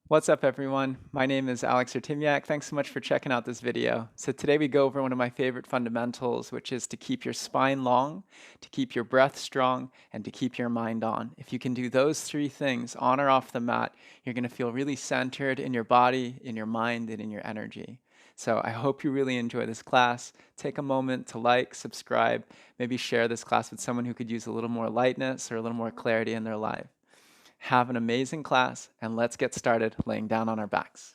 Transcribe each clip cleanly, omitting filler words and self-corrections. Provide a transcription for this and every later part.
What's up, everyone? My name is Alex Artemiak. Thanks so much for checking out this video. So today we go over one of my favorite fundamentals, which is to keep your spine long, to keep your breath strong, and to keep your mind on. If you can do those three things on or off the mat, you're going to feel really centered in your body, in your mind, and in your energy. So I hope you really enjoy this class. Take a moment to like, subscribe, maybe share this class with someone who could use a little more lightness or a little more clarity in their life. Have an amazing class, and let's get started laying down on our backs.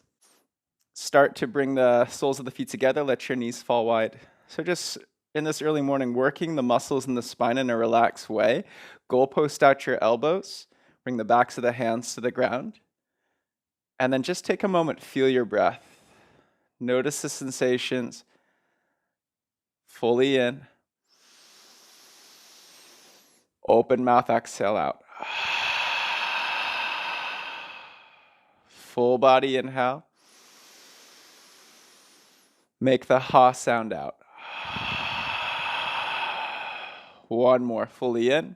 Start to bring the soles of the feet together. Let your knees fall wide. So just in this early morning, working the muscles in the spine in a relaxed way. Goalpost out your elbows. Bring the backs of the hands to the ground. And then just take a moment, feel your breath. Notice the sensations. Fully in. Open mouth, exhale out. Full body inhale. Make the ha sound out. One more, fully in.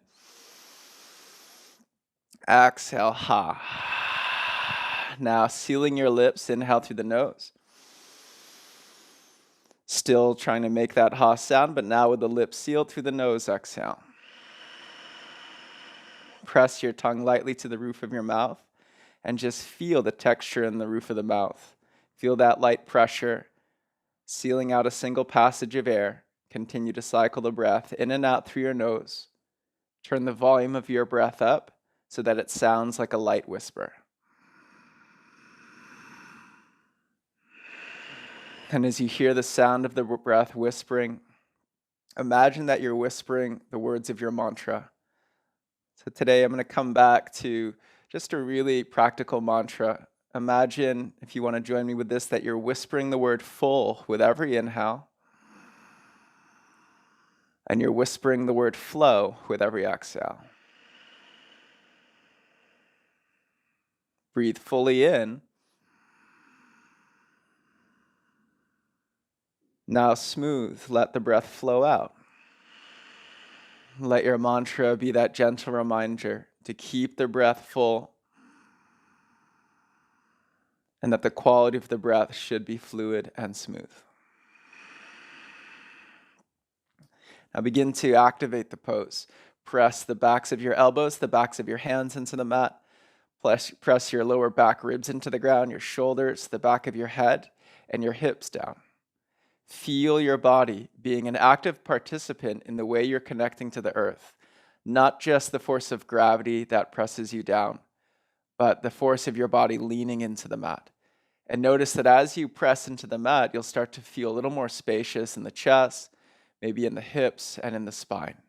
Exhale, ha. Now sealing your lips, inhale through the nose. Still trying to make that ha sound, but now with the lips sealed through the nose, exhale. Press your tongue lightly to the roof of your mouth and just feel the texture in the roof of the mouth. Feel that light pressure, sealing out a single passage of air. Continue to cycle the breath in and out through your nose. Turn the volume of your breath up so that it sounds like a light whisper. And as you hear the sound of the breath whispering, imagine that you're whispering the words of your mantra. So today I'm going to come back to just a really practical mantra. Imagine, if you want to join me with this, that you're whispering the word full with every inhale, and you're whispering the word flow with every exhale. Breathe fully in. Now smooth, let the breath flow out. Let your mantra be that gentle reminder to keep the breath full, and that the quality of the breath should be fluid and smooth. Now begin to activate the pose. Press the backs of your elbows, the backs of your hands into the mat. Press your lower back ribs into the ground, your shoulders, the back of your head, and your hips down. Feel your body being an active participant in the way you're connecting to the earth, not just the force of gravity that presses you down, but the force of your body leaning into the mat. And notice that as you press into the mat, you'll start to feel a little more spacious in the chest, maybe in the hips and in the spine.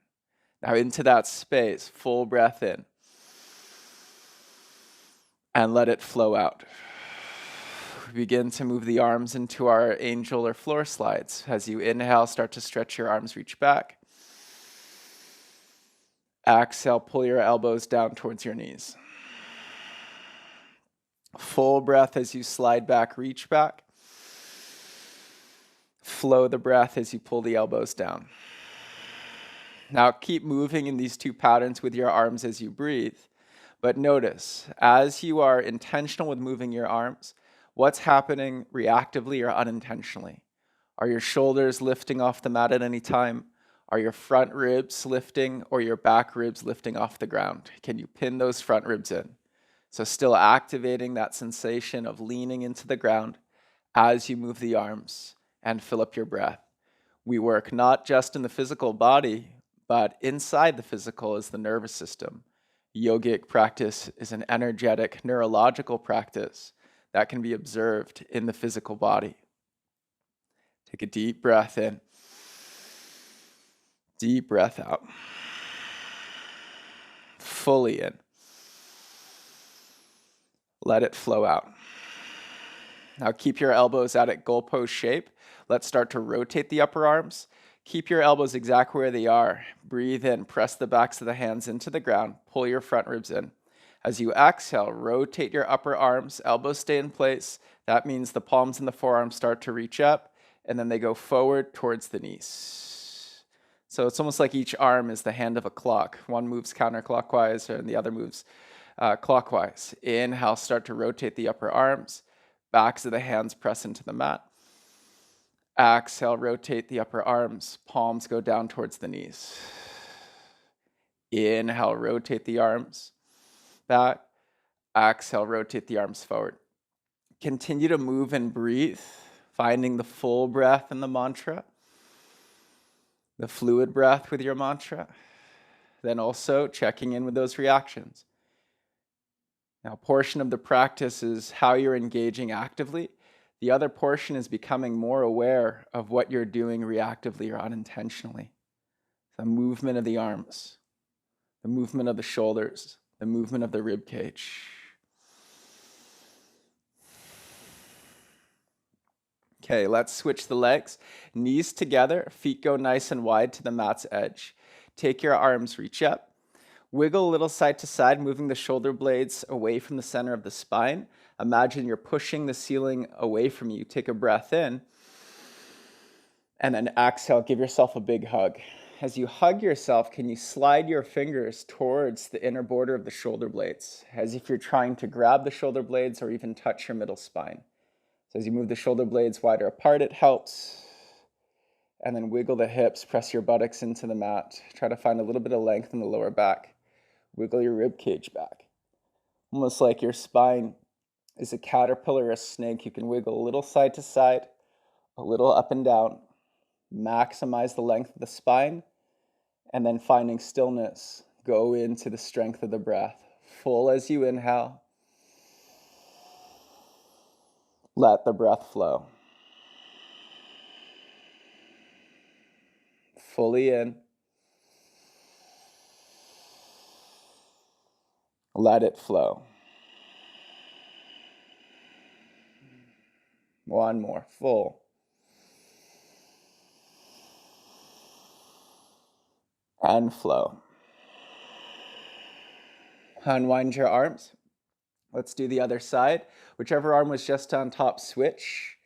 Now into that space, full breath in, and let it flow out. Begin to move the arms into our angel or floor slides. As you inhale, start to stretch your arms, reach back. Exhale, pull your elbows down towards your knees. Full breath as you slide back, reach back. Flow the breath as you pull the elbows down. Now keep moving in these two patterns with your arms as you breathe. But notice, as you are intentional with moving your arms, what's happening reactively or unintentionally? Are your shoulders lifting off the mat at any time? Are your front ribs lifting or your back ribs lifting off the ground? Can you pin those front ribs in? So still activating that sensation of leaning into the ground as you move the arms and fill up your breath. We work not just in the physical body, but inside the physical is the nervous system. Yogic practice is an energetic, neurological practice that can be observed in the physical body. Take a deep breath in. Deep breath out. Fully in. Let it flow out. Now keep your elbows out at goalpost shape. Let's start to rotate the upper arms. Keep your elbows exactly where they are. Breathe in, press the backs of the hands into the ground. Pull your front ribs in. As you exhale, rotate your upper arms. Elbows stay in place. That means the palms and the forearms start to reach up, and then they go forward towards the knees. So it's almost like each arm is the hand of a clock. One moves counterclockwise, and the other moves clockwise. Inhale, start to rotate the upper arms. Backs of the hands press into the mat. Exhale, rotate the upper arms. Palms go down towards the knees. Inhale, rotate the arms back. Exhale, rotate the arms forward. Continue to move and breathe, finding the full breath in the mantra, the fluid breath with your mantra, then also checking in with those reactions. Now, a portion of the practice is how you're engaging actively. The other portion is becoming more aware of what you're doing reactively or unintentionally. The movement of the arms, the movement of the shoulders, the movement of the rib cage. Okay, let's switch the legs. Knees together, feet go nice and wide to the mat's edge. Take your arms, reach up. Wiggle a little side to side, moving the shoulder blades away from the center of the spine. Imagine you're pushing the ceiling away from you. Take a breath in. And then exhale, give yourself a big hug. As you hug yourself, can you slide your fingers towards the inner border of the shoulder blades, as if you're trying to grab the shoulder blades or even touch your middle spine. So as you move the shoulder blades wider apart, it helps. And then wiggle the hips, press your buttocks into the mat. Try to find a little bit of length in the lower back. Wiggle your rib cage back. Almost like your spine is a caterpillar or a snake. You can wiggle a little side to side, a little up and down. Maximize the length of the spine, and then finding stillness. Go into the strength of the breath. Full as you inhale. Let the breath flow. Fully in. Let it flow. One more. Full. And flow. Unwind your arms. Let's do the other side. Whichever arm was just on top, switch.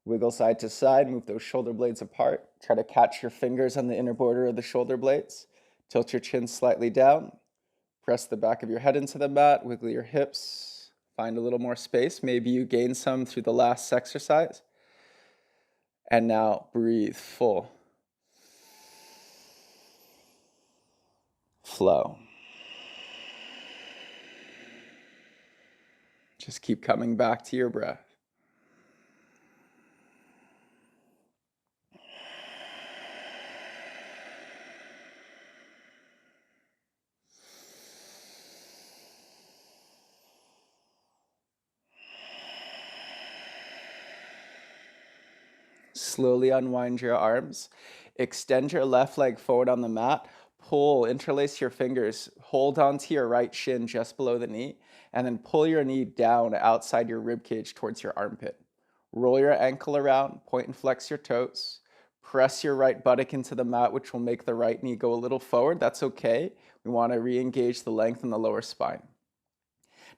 Wiggle side to side, move those shoulder blades apart. Try to catch your fingers on the inner border of the shoulder blades. Tilt your chin slightly down. Press the back of your head into the mat, wiggle your hips. Find a little more space. Maybe you gain some through the last exercise. And now breathe full. Flow. Just keep coming back to your breath. Slowly unwind your arms. Extend your left leg forward on the mat. Pull, interlace your fingers. Hold onto your right shin just below the knee. And then pull your knee down outside your rib cage towards your armpit. Roll your ankle around, point and flex your toes. Press your right buttock into the mat, which will make the right knee go a little forward. That's okay. We want to re-engage the length in the lower spine.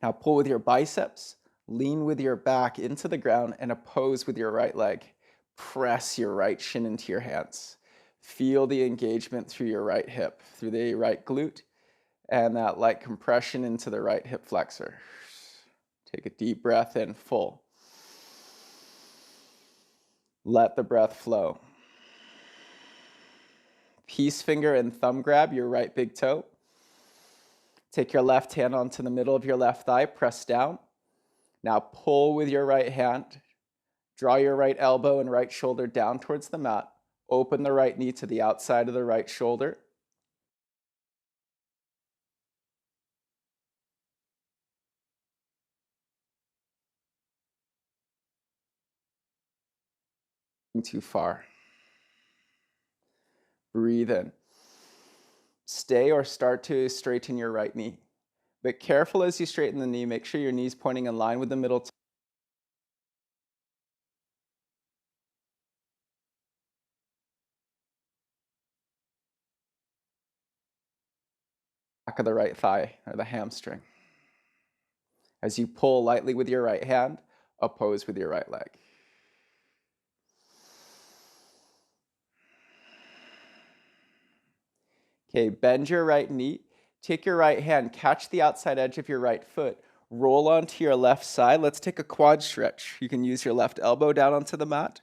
Now pull with your biceps, lean with your back into the ground, and oppose with your right leg. Press your right shin into your hands. Feel the engagement through your right hip, through the right glute, and that light compression into the right hip flexor. Take a deep breath in, full. Let the breath flow. Peace finger and thumb grab your right big toe. Take your left hand onto the middle of your left thigh, press down. Now pull with your right hand. Draw your right elbow and right shoulder down towards the mat. Open the right knee to the outside of the right shoulder. Too far. Breathe in. Stay or start to straighten your right knee. But careful as you straighten the knee, make sure your knee's pointing in line with the middle back of the right thigh or the hamstring. As you pull lightly with your right hand, oppose with your right leg. Okay, bend your right knee. Take your right hand, catch the outside edge of your right foot, roll onto your left side. Let's take a quad stretch. You can use your left elbow down onto the mat.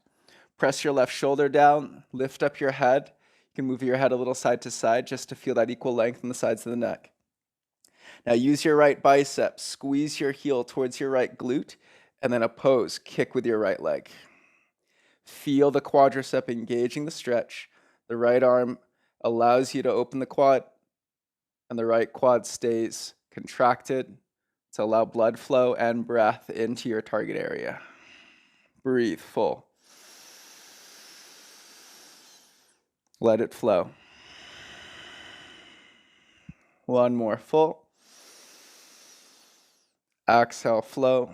Press your left shoulder down, lift up your head. You can move your head a little side to side just to feel that equal length in the sides of the neck. Now use your right bicep, squeeze your heel towards your right glute, and then oppose, kick with your right leg. Feel the quadricep engaging the stretch. The right arm allows you to open the quad, and the right quad stays contracted to allow blood flow and breath into your target area. Breathe full. Let it flow. One more full. Exhale, flow.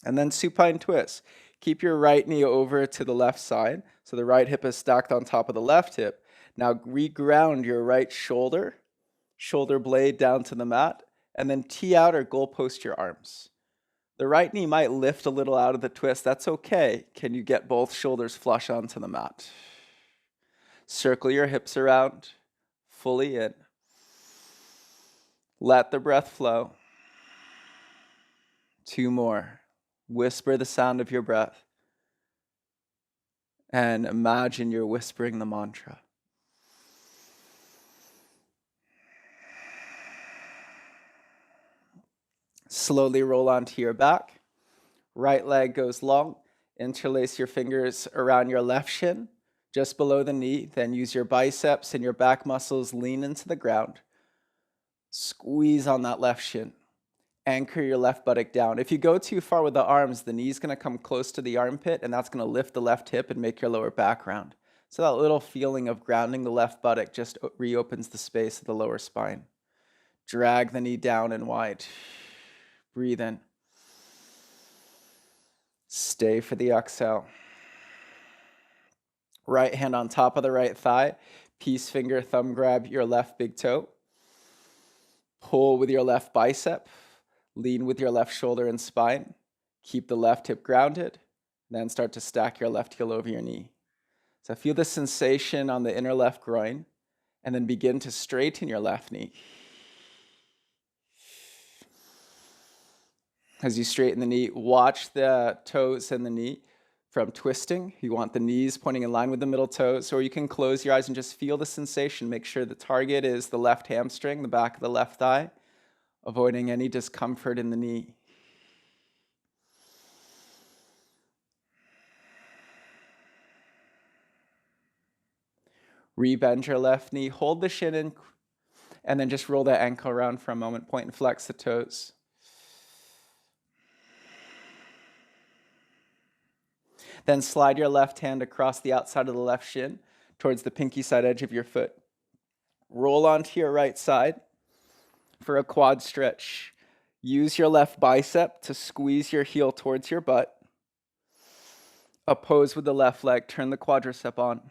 And then supine twist. Keep your right knee over to the left side, so the right hip is stacked on top of the left hip. Now reground your right shoulder blade down to the mat, and then tee out or goalpost your arms. The right knee might lift a little out of the twist. That's okay. Can you get both shoulders flush onto the mat? Circle your hips around, fully in. Let the breath flow. 2 more. Whisper the sound of your breath. And imagine you're whispering the mantra. Slowly roll onto your back. Right leg goes long. Interlace your fingers around your left shin, just below the knee. Then use your biceps and your back muscles, lean into the ground. Squeeze on that left shin. Anchor your left buttock down. If you go too far with the arms, the knee's going to come close to the armpit, and that's going to lift the left hip and make your lower back round. So that little feeling of grounding the left buttock just reopens the space of the lower spine. Drag the knee down and wide. Breathe in. Stay for the exhale. Right hand on top of the right thigh. Peace finger, thumb grab your left big toe. Pull with your left bicep. Lean with your left shoulder and spine. Keep the left hip grounded. Then start to stack your left heel over your knee. So feel the sensation on the inner left groin, and then begin to straighten your left knee. As you straighten the knee, watch the toes and the knee from twisting. You want the knees pointing in line with the middle toes, or you can close your eyes and just feel the sensation. Make sure the target is the left hamstring, the back of the left thigh, avoiding any discomfort in the knee. Rebend your left knee, hold the shin in, and then just roll that ankle around for a moment. Point and flex the toes. Then slide your left hand across the outside of the left shin towards the pinky side edge of your foot. Roll onto your right side for a quad stretch. Use your left bicep to squeeze your heel towards your butt. Oppose with the left leg, turn the quadricep on.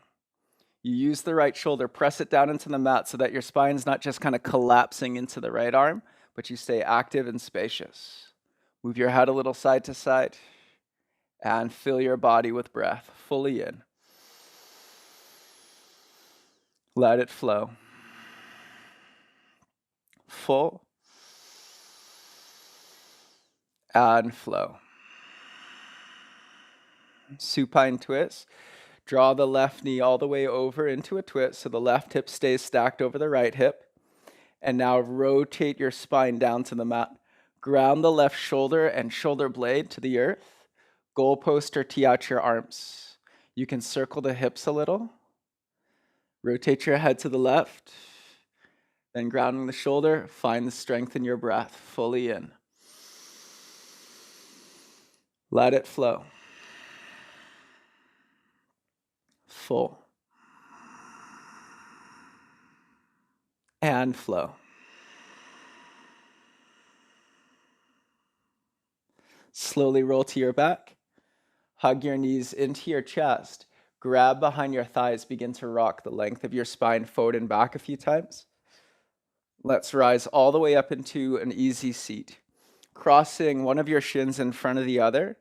You use the right shoulder, press it down into the mat so that your spine's not just kind of collapsing into the right arm, but you stay active and spacious. Move your head a little side to side and fill your body with breath, fully in. Let it flow. Full and flow. Supine twist. Draw the left knee all the way over into a twist so the left hip stays stacked over the right hip. And now rotate your spine down to the mat. Ground the left shoulder and shoulder blade to the earth. Goalpost or tee out your arms. You can circle the hips a little. Rotate your head to the left. Then grounding the shoulder, find the strength in your breath, fully in. Let it flow. Full. And flow. Slowly roll to your back. Hug your knees into your chest. Grab behind your thighs. Begin to rock the length of your spine forward and back a few times. Let's rise all the way up into an easy seat. Crossing one of your shins in front of the other.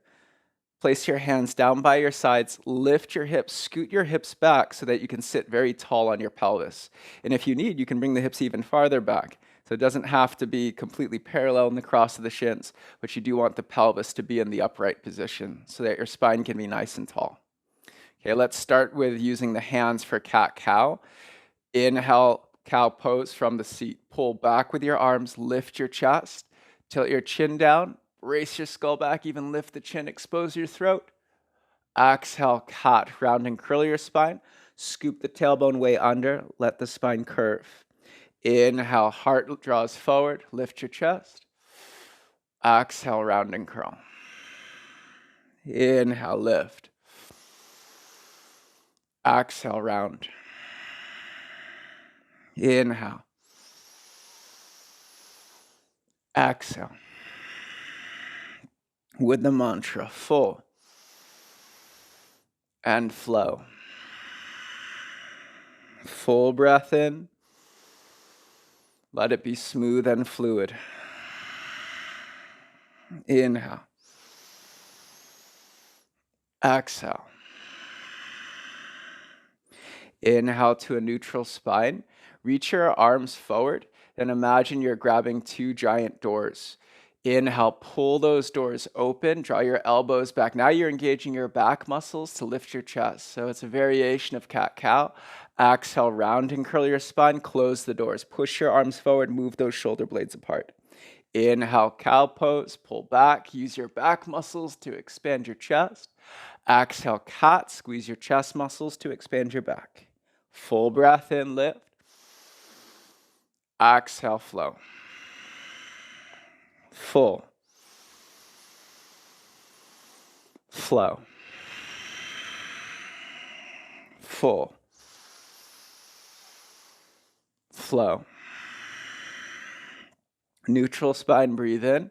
Place your hands down by your sides, lift your hips, scoot your hips back so that you can sit very tall on your pelvis. And if you need, you can bring the hips even farther back. So it doesn't have to be completely parallel in the cross of the shins, but you do want the pelvis to be in the upright position so that your spine can be nice and tall. Okay, let's start with using the hands for cat-cow. Inhale, cow pose from the seat. Pull back with your arms, lift your chest, tilt your chin down, raise your skull back, even lift the chin, expose your throat. Exhale, cat, round and curl your spine. Scoop the tailbone way under, let the spine curve. Inhale, heart draws forward, lift your chest. Exhale, round and curl. Inhale, lift. Exhale, round. Inhale. Exhale. With the mantra, full and flow. Full breath in. Let it be smooth and fluid. Inhale. Exhale. Inhale to a neutral spine. Reach your arms forward and imagine you're grabbing two giant doors. Inhale, pull those doors open, draw your elbows back. Now you're engaging your back muscles to lift your chest. So it's a variation of cat-cow. Exhale, round and curl your spine, close the doors. Push your arms forward, move those shoulder blades apart. Inhale, cow pose, pull back, use your back muscles to expand your chest. Exhale, cat, squeeze your chest muscles to expand your back. Full breath in, lift. Exhale, flow. Full. Flow. Full. Flow. Neutral spine, breathe in.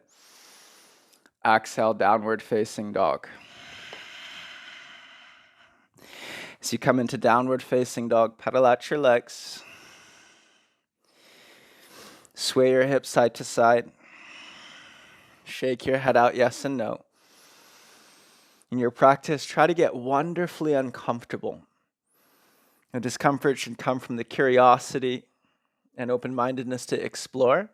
Exhale, downward facing dog. As you come into downward facing dog, pedal out your legs. Sway your hips side to side. Shake your head out, yes and no. In your practice, try to get wonderfully uncomfortable. The discomfort should come from the curiosity and open-mindedness to explore,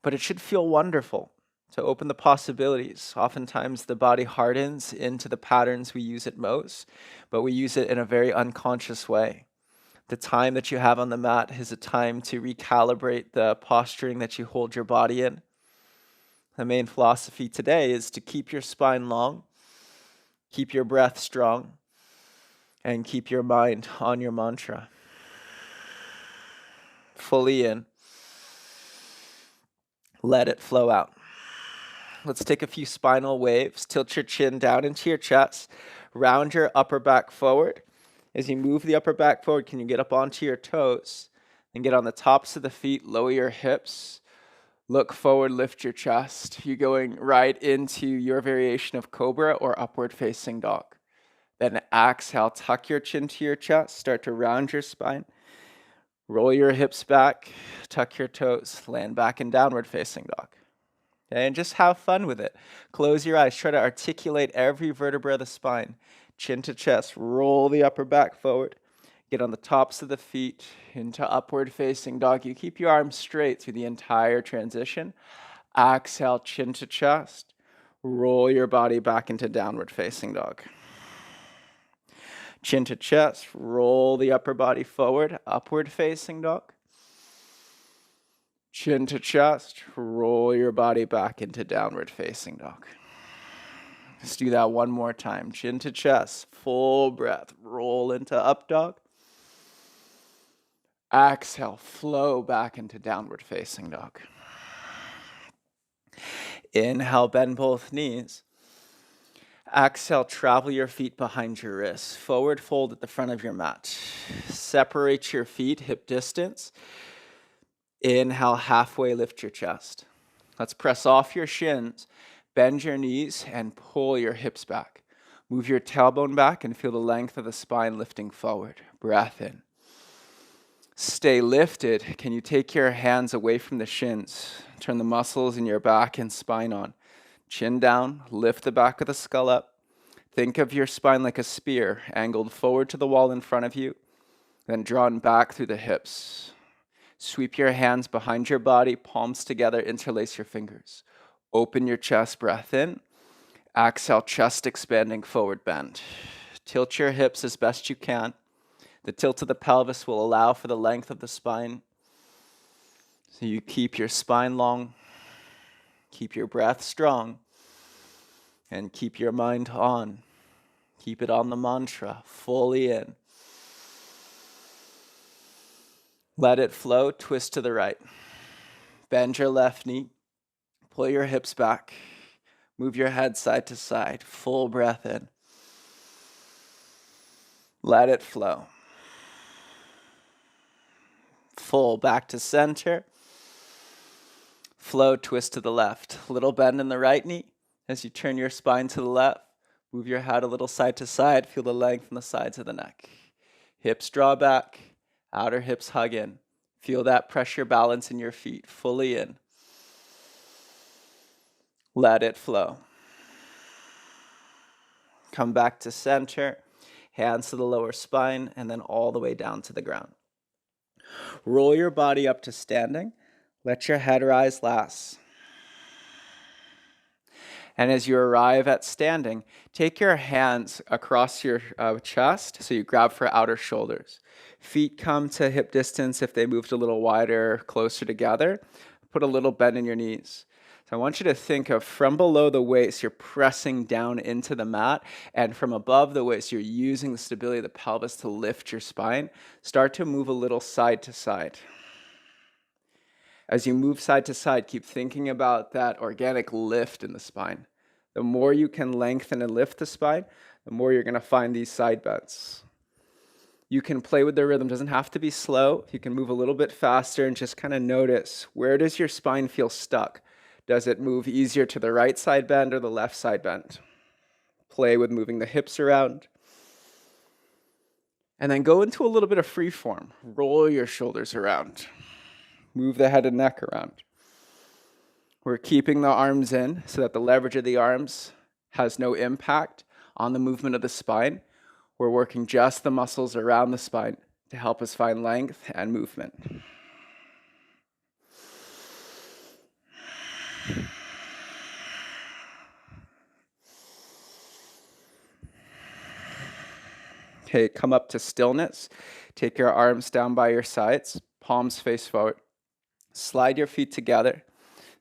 but it should feel wonderful to open the possibilities. Oftentimes, the body hardens into the patterns we use it most, but we use it in a very unconscious way. The time that you have on the mat is a time to recalibrate the posturing that you hold your body in. The main philosophy today is to keep your spine long, keep your breath strong, and keep your mind on your mantra. Fully in. Let it flow out. Let's take a few spinal waves. Tilt your chin down into your chest. Round your upper back forward. As you move the upper back forward, can you get up onto your toes and get on the tops of the feet, lower your hips, look forward, lift your chest. You're going right into your variation of cobra or upward facing dog. Then exhale, tuck your chin to your chest, start to round your spine. Roll your hips back, tuck your toes, land back in downward facing dog. Okay, and just have fun with it. Close your eyes, try to articulate every vertebra of the spine. Chin to chest, roll the upper back forward. Get on the tops of the feet into upward facing dog. You keep your arms straight through the entire transition. Exhale, chin to chest. Roll your body back into downward facing dog. Chin to chest, roll the upper body forward, upward facing dog. Chin to chest, roll your body back into downward facing dog. Let's do that one more time. Chin to chest, full breath, roll into up dog. Exhale, flow back into downward facing dog. Inhale, bend both knees. Exhale, travel your feet behind your wrists. Forward fold at the front of your mat. Separate your feet, hip distance. Inhale, halfway lift your chest. Let's press off your shins, bend your knees, and pull your hips back. Move your tailbone back and feel the length of the spine lifting forward. Breath in. Stay lifted. Can you take your hands away from the shins? Turn the muscles in your back and spine on. Chin down, lift the back of the skull up. Think of your spine like a spear, angled forward to the wall in front of you, then drawn back through the hips. Sweep your hands behind your body, palms together, interlace your fingers. Open your chest, breath in. Exhale, chest expanding, forward bend. Tilt your hips as best you can. The tilt of the pelvis will allow for the length of the spine. So you keep your spine long, keep your breath strong, and keep your mind on. Keep it on the mantra, fully in. Let it flow, twist to the right. Bend your left knee, pull your hips back, move your head side to side, full breath in. Let it flow. Full back to center. Flow, twist to the left. Little bend in the right knee as you turn your spine to the left. Move your head a little side to side. Feel the length in the sides of the neck. Hips draw back. Outer hips hug in. Feel that pressure balance in your feet. Fully in. Let it flow. Come back to center. Hands to the lower spine and then all the way down to the ground. Roll your body up to standing. Let your head rise last. And as you arrive at standing, take your hands across your chest so you grab for outer shoulders. Feet come to hip distance if they moved a little wider, closer together. Put a little bend in your knees. So I want you to think of from below the waist, you're pressing down into the mat, and from above the waist, you're using the stability of the pelvis to lift your spine. Start to move a little side to side. As you move side to side, keep thinking about that organic lift in the spine. The more you can lengthen and lift the spine, the more you're going to find these side bends. You can play with the rhythm. It doesn't have to be slow. You can move a little bit faster and just kind of notice, where does your spine feel stuck? Does it move easier to the right side bend or the left side bend? Play with moving the hips around. And then go into a little bit of free form. Roll your shoulders around. Move the head and neck around. We're keeping the arms in so that the leverage of the arms has no impact on the movement of the spine. We're working just the muscles around the spine to help us find length and movement. Okay, come up to stillness. Take your arms down by your sides, palms face forward. Slide your feet together.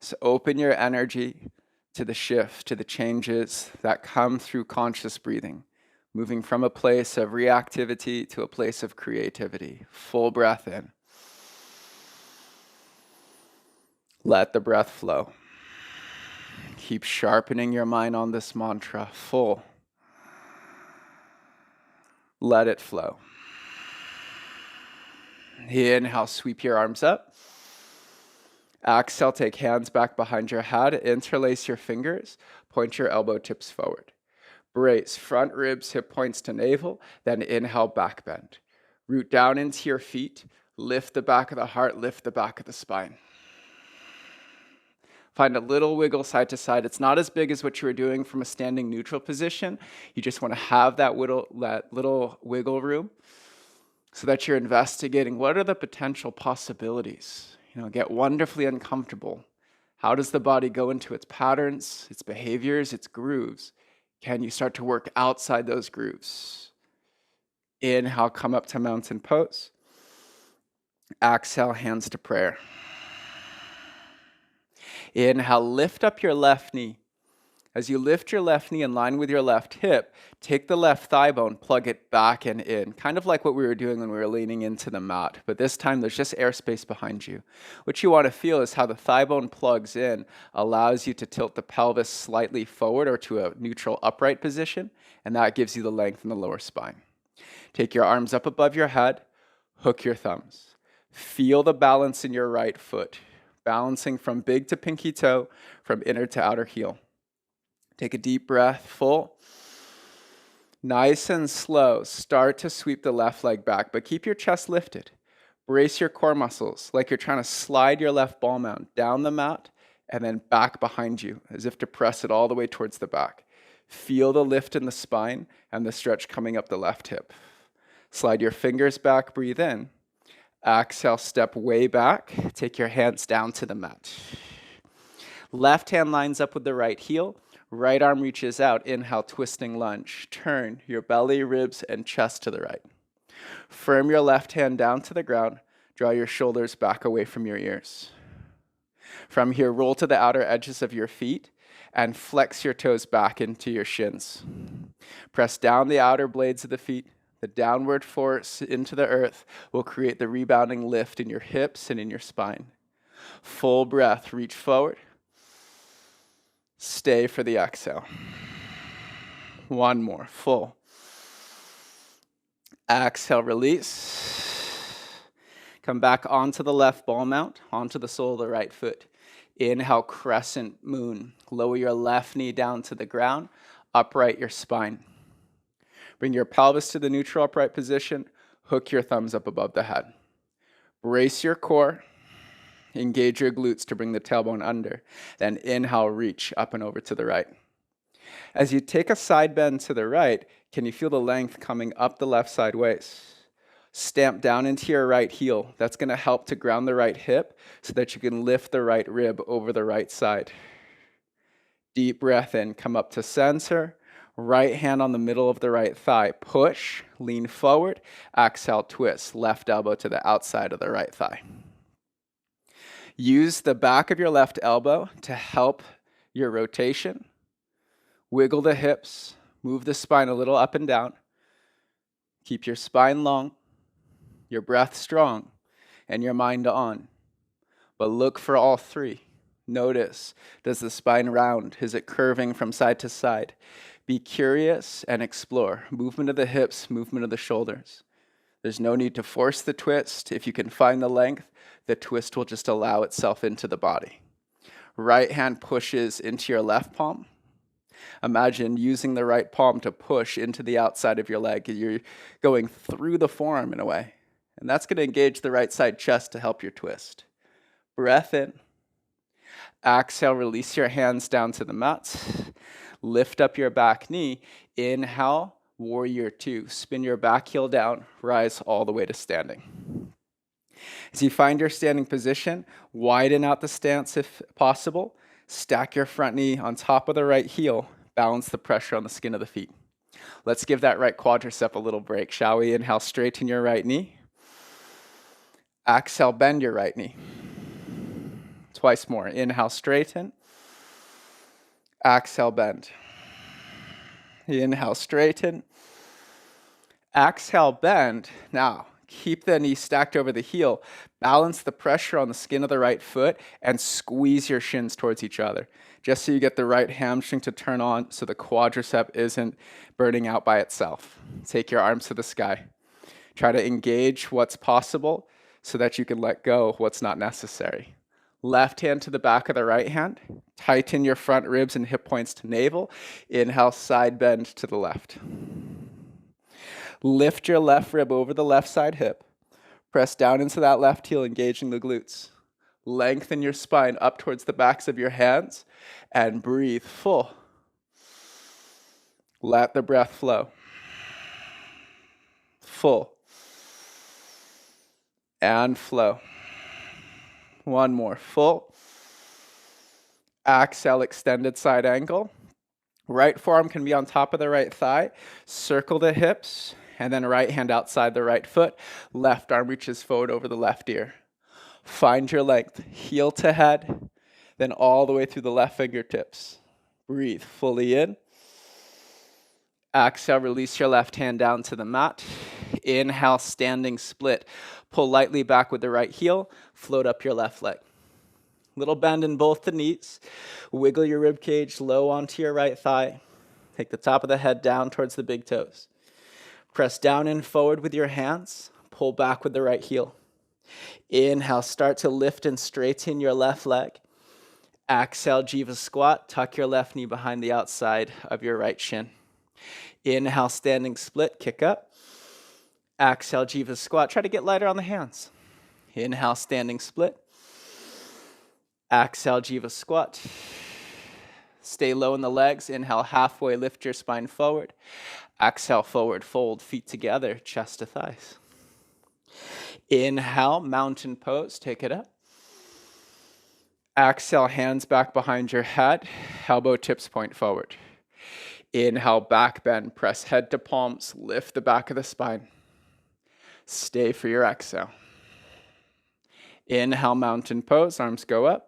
So open your energy to the shift, to the changes that come through conscious breathing, moving from a place of reactivity to a place of creativity. Full breath in. Let the breath flow. Keep sharpening your mind on this mantra. Full. Let it flow. Inhale, sweep your arms up. Exhale, take hands back behind your head. Interlace your fingers. Point your elbow tips forward. Brace front ribs, hip points to navel. Then inhale, back bend. Root down into your feet. Lift the back of the heart. Lift the back of the spine. Find a little wiggle side to side. It's not as big as what you were doing from a standing neutral position. You just want to have that little wiggle room so that you're investigating what are the potential possibilities. Get wonderfully uncomfortable. How does the body go into its patterns, its behaviors, its grooves? Can you start to work outside those grooves? Inhale, come up to mountain pose. Exhale, hands to prayer. Inhale, lift up your left knee. As you lift your left knee in line with your left hip, take the left thigh bone, plug it back and in, kind of like what we were doing when we were leaning into the mat. But this time, there's just airspace behind you. What you want to feel is how the thigh bone plugs in, allows you to tilt the pelvis slightly forward or to a neutral upright position, and that gives you the length in the lower spine. Take your arms up above your head, hook your thumbs. Feel the balance in your right foot, balancing from big to pinky toe, from inner to outer heel. Take a deep breath, full. Nice and slow, start to sweep the left leg back, but keep your chest lifted. Brace your core muscles like you're trying to slide your left ball mount down the mat and then back behind you as if to press it all the way towards the back. Feel the lift in the spine and the stretch coming up the left hip. Slide your fingers back, breathe in. Exhale, step way back. Take your hands down to the mat. Left hand lines up with the right heel. Right arm reaches out. Inhale, twisting lunge. Turn your belly, ribs, and chest to the right. Firm your left hand down to the ground. Draw your shoulders back away from your ears. From here, roll to the outer edges of your feet and flex your toes back into your shins. Press down the outer blades of the feet. The downward force into the earth will create the rebounding lift in your hips and in your spine. Full breath, reach forward. Stay for the exhale. One more, full. Exhale, release. Come back onto the left ball mount, onto the sole of the right foot. Inhale, crescent moon. Lower your left knee down to the ground. Upright your spine. Bring your pelvis to the neutral upright position. Hook your thumbs up above the head. Brace your core. Engage your glutes to bring the tailbone under. Then inhale, reach up and over to the right. As you take a side bend to the right, can you feel the length coming up the left side waist? Stamp down into your right heel. That's going to help to ground the right hip so that you can lift the right rib over the right side. Deep breath in, come up to center. Right hand on the middle of the right thigh. Push, lean forward. Exhale, twist. Left elbow to the outside of the right thigh. Use the back of your left elbow to help your rotation. Wiggle the hips. Move the spine a little up and down. Keep your spine long, your breath strong, and your mind on. But look for all three. Notice, does the spine round? Is it curving from side to side? Be curious and explore. Movement of the hips, movement of the shoulders. There's no need to force the twist. If you can find the length, the twist will just allow itself into the body. Right hand pushes into your left palm. Imagine using the right palm to push into the outside of your leg. You're going through the forearm in a way. And that's going to engage the right side chest to help your twist. Breath in. Exhale, release your hands down to the mat. Lift up your back knee. Inhale, warrior two. Spin your back heel down. Rise all the way to standing. As you find your standing position, widen out the stance if possible. Stack your front knee on top of the right heel. Balance the pressure on the skin of the feet. Let's give that right quadricep a little break, shall we? Inhale, straighten your right knee. Exhale, bend your right knee. Twice more. Inhale, straighten. Exhale, bend. Inhale, straighten. Exhale, bend. Now, keep the knee stacked over the heel. Balance the pressure on the skin of the right foot and squeeze your shins towards each other, just so you get the right hamstring to turn on so the quadricep isn't burning out by itself. Take your arms to the sky. Try to engage what's possible so that you can let go what's not necessary. Left hand to the back of the right hand. Tighten your front ribs and hip points to navel. Inhale, side bend to the left. Lift your left rib over the left side hip. Press down into that left heel, engaging the glutes. Lengthen your spine up towards the backs of your hands and breathe full. Let the breath flow. Full. And flow. One more, full. Exhale, extended side angle. Right forearm can be on top of the right thigh. Circle the hips, and then right hand outside the right foot. Left arm reaches forward over the left ear. Find your length, heel to head, then all the way through the left fingertips. Breathe fully in. Exhale, release your left hand down to the mat. Inhale, standing split. Pull lightly back with the right heel. Float up your left leg. Little bend in both the knees. Wiggle your rib cage low onto your right thigh. Take the top of the head down towards the big toes. Press down and forward with your hands. Pull back with the right heel. Inhale, start to lift and straighten your left leg. Exhale, Jiva squat. Tuck your left knee behind the outside of your right shin. Inhale, standing split, kick up. Exhale, Jiva squat. Try to get lighter on the hands. Inhale, standing split. Exhale, Jiva squat. Stay low in the legs. Inhale, halfway, lift your spine forward. Exhale, forward fold, feet together, chest to thighs. Inhale, mountain pose, take it up. Exhale, hands back behind your head, elbow tips point forward. Inhale, back bend, press head to palms, lift the back of the spine. Stay for your exhale. Inhale, mountain pose, arms go up.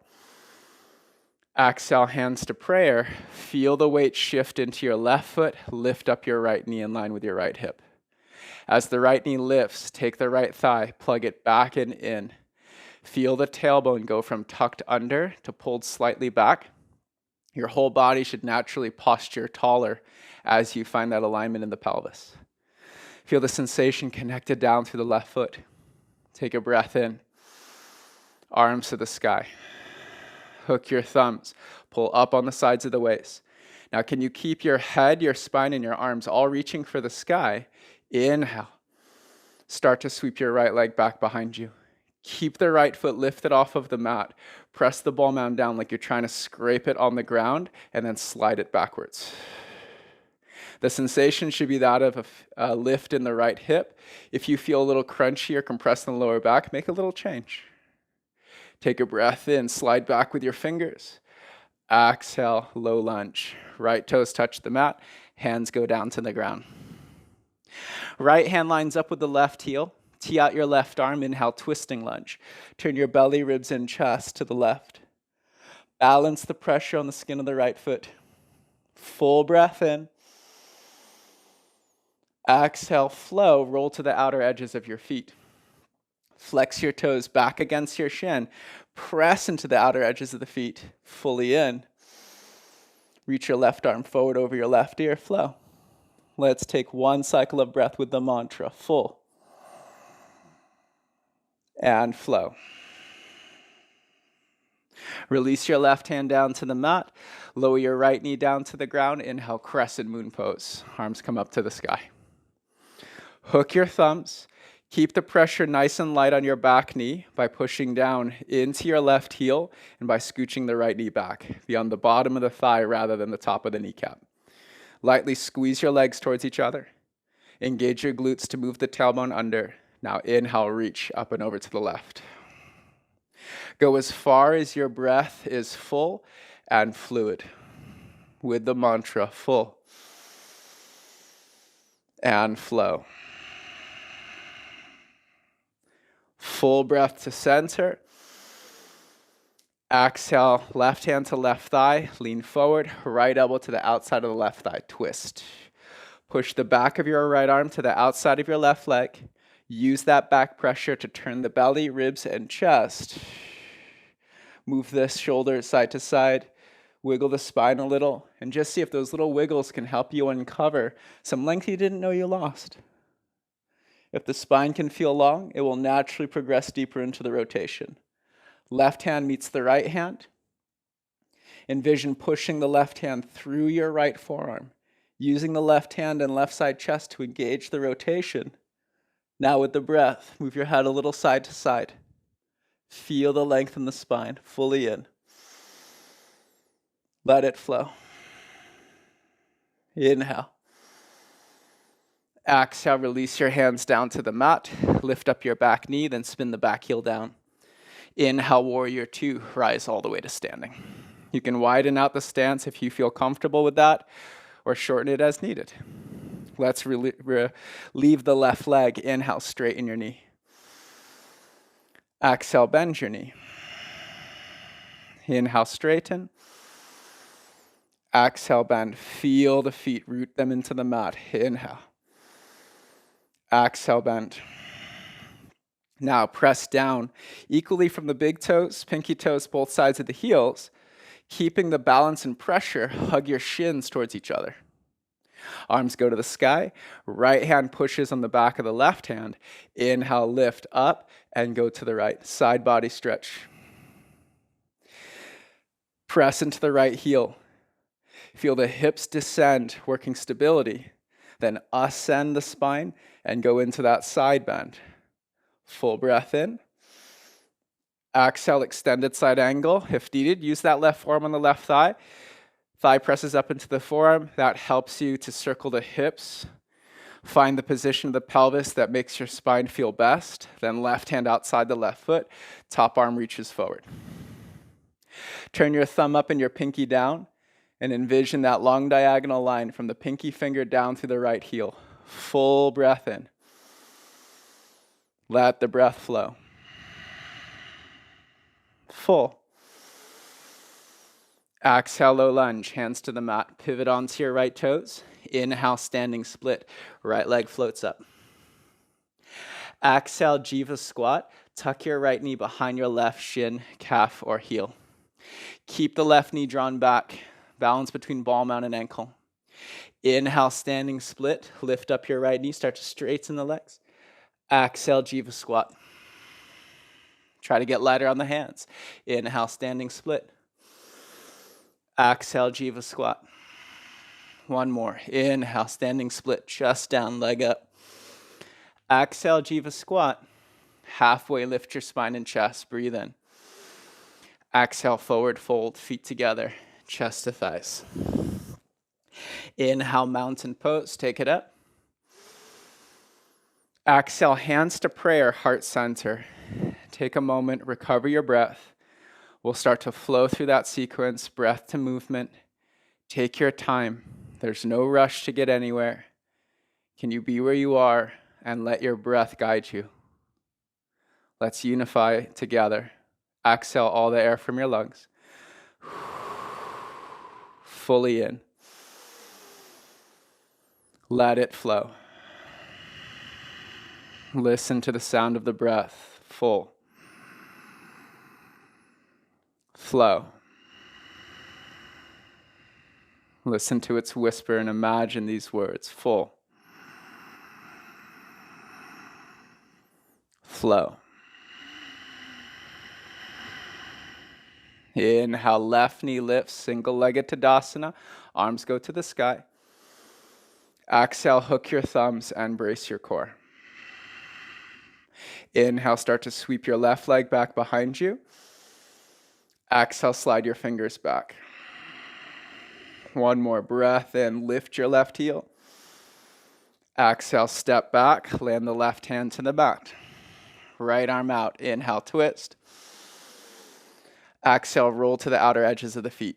Exhale, hands to prayer. Feel the weight shift into your left foot, lift up your right knee in line with your right hip. As the right knee lifts, take the right thigh, plug it back and in. Feel the tailbone go from tucked under to pulled slightly back. Your whole body should naturally posture taller as you find that alignment in the pelvis. Feel the sensation connected down through the left foot. Take a breath in. Arms to the sky. Hook your thumbs. Pull up on the sides of the waist. Now, can you keep your head, your spine, and your arms all reaching for the sky? Inhale. Start to sweep your right leg back behind you. Keep the right foot lifted off of the mat. Press the ball mound down like you're trying to scrape it on the ground and then slide it backwards. The sensation should be that of a lift in the right hip. If you feel a little crunchy or compressed in the lower back, make a little change. Take a breath in, slide back with your fingers. Exhale, low lunge. Right toes touch the mat, hands go down to the ground. Right hand lines up with the left heel. Tee out your left arm, inhale, twisting lunge. Turn your belly, ribs, and chest to the left. Balance the pressure on the skin of the right foot. Full breath in. Exhale, flow, roll to the outer edges of your feet. Flex your toes back against your shin. Press into the outer edges of the feet, fully in. Reach your left arm forward over your left ear, flow. Let's take one cycle of breath with the mantra, full. And flow. Release your left hand down to the mat. Lower your right knee down to the ground. Inhale, crescent moon pose. Arms come up to the sky. Hook your thumbs. Keep the pressure nice and light on your back knee by pushing down into your left heel and by scooching the right knee back beyond the bottom of the thigh rather than the top of the kneecap. Lightly squeeze your legs towards each other. Engage your glutes to move the tailbone under. Now inhale, reach up and over to the left. Go as far as your breath is full and fluid with the mantra, full and flow. Full breath to center. Exhale, left hand to left thigh, lean forward, right elbow to the outside of the left thigh, twist. Push the back of your right arm to the outside of your left leg. Use that back pressure to turn the belly, ribs, and chest. Move this shoulder side to side. Wiggle the spine a little, and just see if those little wiggles can help you uncover some length you didn't know you lost. If the spine can feel long, it will naturally progress deeper into the rotation. Left hand meets the right hand. Envision pushing the left hand through your right forearm, using the left hand and left side chest to engage the rotation. Now with the breath, move your head a little side to side. Feel the length in the spine, fully in. Let it flow. Inhale. Exhale, release your hands down to the mat. Lift up your back knee, then spin the back heel down. Inhale, warrior two, rise all the way to standing. You can widen out the stance if you feel comfortable with that, or shorten it as needed. Let's leave the left leg. Inhale, straighten your knee. Exhale, bend your knee. Inhale, straighten. Exhale, bend. Feel the feet, root them into the mat. Inhale. Exhale, bend. Now press down equally from the big toes, pinky toes, both sides of the heels. Keeping the balance and pressure, hug your shins towards each other. Arms go to the sky. Right hand pushes on the back of the left hand. Inhale, lift up and go to the right. Side body stretch. Press into the right heel. Feel the hips descend, working stability. Then ascend the spine and go into that side bend. Full breath in. Exhale, extended side angle. If needed, use that left forearm on the left thigh. Thigh presses up into the forearm. That helps you to circle the hips. Find the position of the pelvis that makes your spine feel best. Then left hand outside the left foot. Top arm reaches forward. Turn your thumb up and your pinky down and envision that long diagonal line from the pinky finger down through the right heel. Full breath in. Let the breath flow. Full. Exhale, low lunge, hands to the mat. Pivot onto your right toes. Inhale, standing split. Right leg floats up. Exhale, Jiva squat. Tuck your right knee behind your left shin, calf, or heel. Keep the left knee drawn back. Balance between ball mount and ankle. Inhale, standing split. Lift up your right knee. Start to straighten the legs. Exhale, Jiva squat. Try to get lighter on the hands. Inhale, standing split. Exhale, Jiva squat. One more. Inhale, standing split. Chest down, leg up. Exhale, Jiva squat. Halfway lift your spine and chest. Breathe in. Exhale, forward fold, feet together, chest to thighs. Inhale, mountain pose. Take it up. Exhale, hands to prayer, heart center. Take a moment, recover your breath. We'll start to flow through that sequence, breath to movement. Take your time. There's no rush to get anywhere. Can you be where you are and let your breath guide you? Let's unify together. Exhale all the air from your lungs. Fully in. Let it flow. Listen to the sound of the breath. Full. Flow. Listen to its whisper and imagine these words. Full. Flow. Inhale, left knee lifts, single-legged Tadasana. Arms go to the sky. Exhale, hook your thumbs and brace your core. Inhale, start to sweep your left leg back behind you. Exhale, slide your fingers back. One more breath in, lift your left heel. Exhale, step back, land the left hand to the mat. Right arm out, inhale, twist. Exhale, roll to the outer edges of the feet.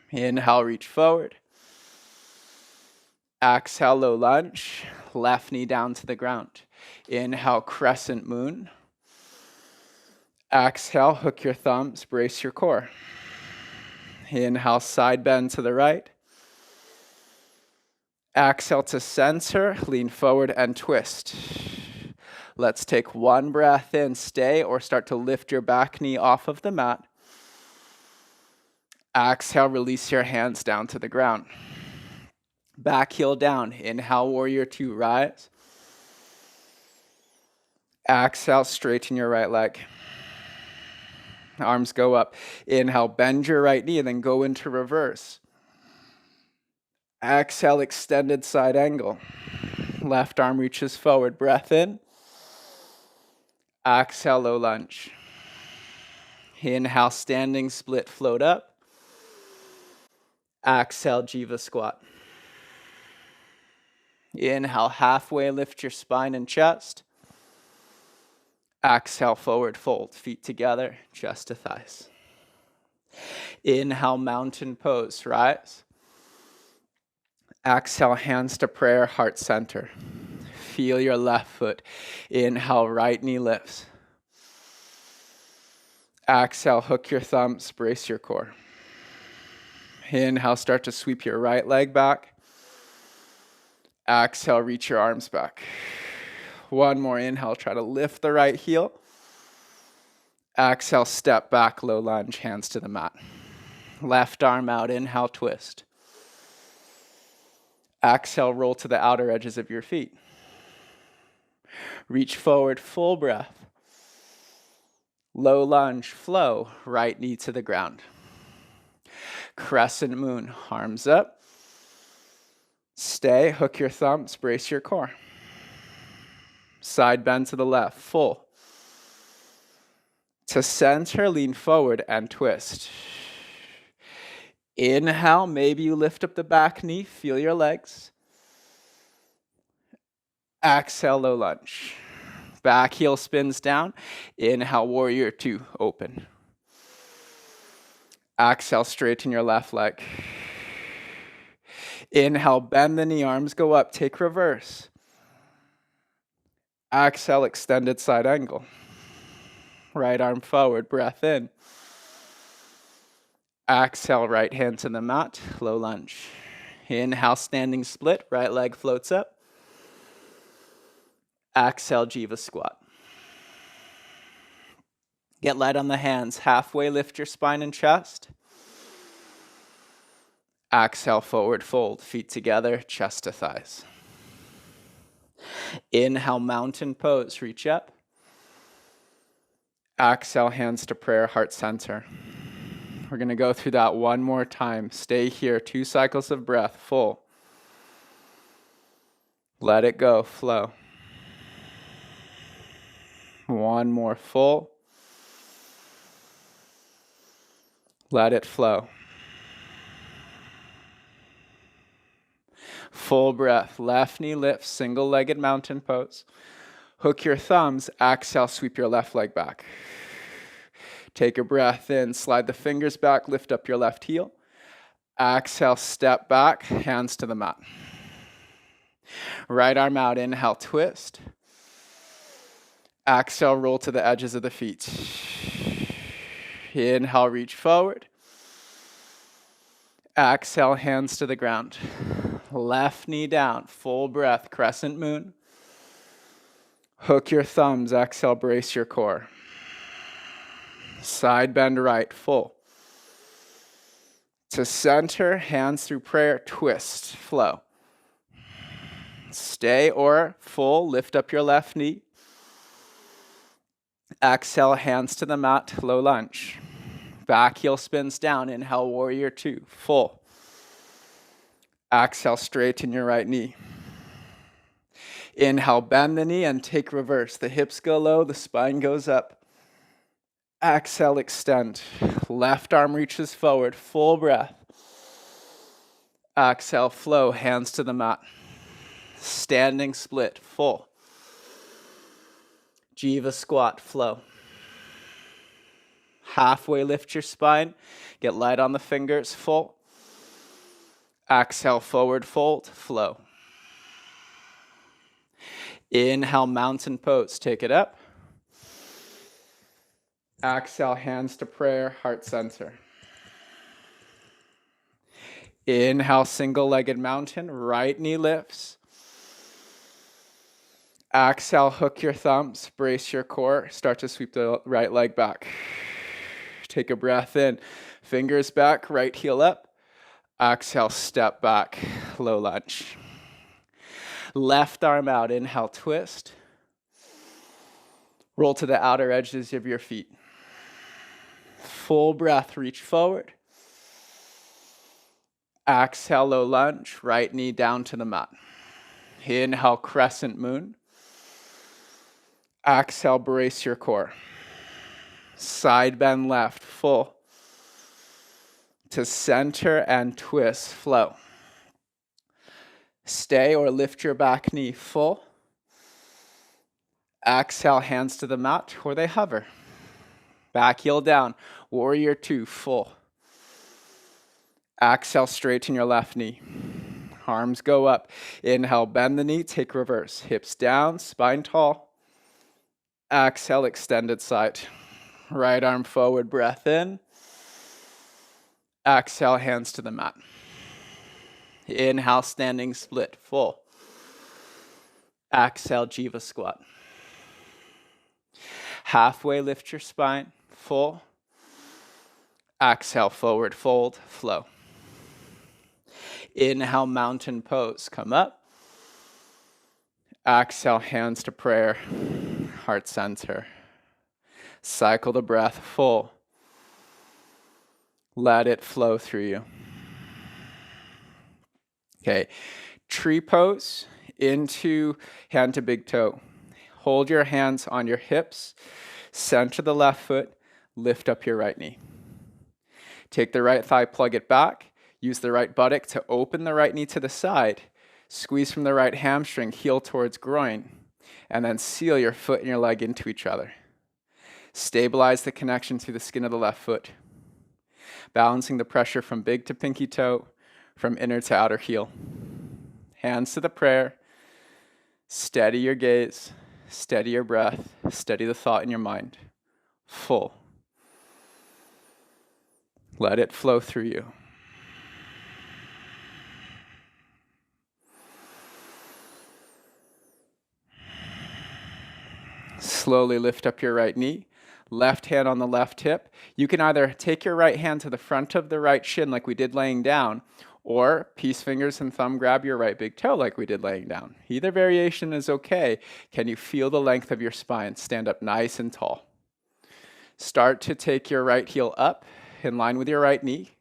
Inhale, reach forward. Exhale, low lunge, left knee down to the ground. Inhale, crescent moon. Exhale, hook your thumbs, brace your core. Inhale, side bend to the right. Exhale to center, lean forward and twist. Let's take one breath in, stay, or start to lift your back knee off of the mat. Exhale, release your hands down to the ground. Back heel down, inhale, warrior two, rise. Exhale, straighten your right leg. Arms go up. Inhale, bend your right knee and then go into reverse. Exhale, extended side angle. Left arm reaches forward. Breath in. Exhale, low lunge. Inhale, standing split, float up. Exhale, Jiva squat. Inhale, halfway lift your spine and chest. Exhale, forward fold, feet together, chest to thighs. Inhale, mountain pose, rise. Exhale, hands to prayer, heart center. Feel your left foot. Inhale, right knee lifts. Exhale, hook your thumbs, brace your core. Inhale, start to sweep your right leg back. Exhale, reach your arms back. One more inhale, try to lift the right heel. Exhale, step back, low lunge, hands to the mat. Left arm out, inhale, twist. Exhale, roll to the outer edges of your feet. Reach forward, full breath. Low lunge, flow, right knee to the ground. Crescent moon, arms up. Stay, hook your thumbs, brace your core. Side bend to the left, full. To center, lean forward and twist. Inhale, maybe you lift up the back knee, feel your legs. Exhale, low lunge. Back heel spins down. Inhale, warrior two, open. Exhale, straighten your left leg. Inhale, bend the knee, arms go up, take reverse. Exhale, extended side angle. Right arm forward, breath in. Exhale, right hand to the mat, low lunge. Inhale, standing split, right leg floats up. Exhale, Jiva squat. Get light on the hands, halfway lift your spine and chest. Exhale, forward fold, feet together, chest to thighs. Inhale, mountain pose, reach up. Exhale, hands to prayer, heart center. We're going to go through that one more time. Stay here, 2 cycles of breath, full. Let it go, flow. One more, full. Let it flow. Full breath, left knee lifts, single-legged mountain pose. Hook your thumbs, exhale, sweep your left leg back. Take a breath in, slide the fingers back, lift up your left heel. Exhale, step back, hands to the mat. Right arm out, inhale, twist. Exhale, roll to the edges of the feet. Inhale, reach forward. Exhale, hands to the ground. Left knee down, full breath, crescent moon. Hook your thumbs, exhale, brace your core. Side bend right, full. To center, hands through prayer, twist, flow. Stay or full, lift up your left knee. Exhale, hands to the mat, low lunge. Back heel spins down, inhale, warrior two, full. Exhale, straighten your right knee. Inhale, bend the knee and take reverse. The hips go low, the spine goes up. Exhale, extend. Left arm reaches forward, full breath. Exhale, flow, hands to the mat. Standing split, full. Jiva squat, flow. Halfway lift your spine. Get light on the fingers, full. Exhale, forward fold, flow. Inhale, mountain pose, take it up. Exhale, hands to prayer, heart center. Inhale, single-legged mountain, right knee lifts. Exhale, hook your thumbs, brace your core, start to sweep the right leg back. Take a breath in, fingers back, right heel up. Exhale, step back, low lunge. Left arm out, inhale, twist. Roll to the outer edges of your feet. Full breath, reach forward. Exhale, low lunge, right knee down to the mat. Inhale, crescent moon. Exhale, brace your core. Side bend left, full. To center and twist, flow. Stay or lift your back knee, full. Exhale, hands to the mat, or they hover. Back heel down, warrior two, full. Exhale, straighten your left knee. Arms go up. Inhale, bend the knee, take reverse. Hips down, spine tall. Exhale, extended side. Right arm forward, breath in. Exhale, hands to the mat. Inhale, standing split, full. Exhale, Jiva squat. Halfway lift your spine, full. Exhale, forward fold, flow. Inhale, mountain pose, come up. Exhale, hands to prayer, heart center. Cycle the breath, full. Let it flow through you. Okay, tree pose into hand to big toe. Hold your hands on your hips, center the left foot, lift up your right knee. Take the right thigh, plug it back, Use the right buttock to open the right knee to the side. Squeeze from the right hamstring, heel towards groin, and then seal your foot and your leg into each other. Stabilize the connection through the skin of the left foot, balancing the pressure from big to pinky toe, from inner to outer heel. Hands to the prayer. Steady your gaze, steady your breath, steady the thought in your mind. Full. Let it flow through you. Slowly lift up your right knee, left hand on the left hip. You can either take your right hand to the front of the right shin like we did laying down, or peace fingers and thumb grab your right big toe like we did laying down. Either variation is okay. Can you feel the length of your spine? Stand up nice and tall. Start to take your right heel up in line with your right knee.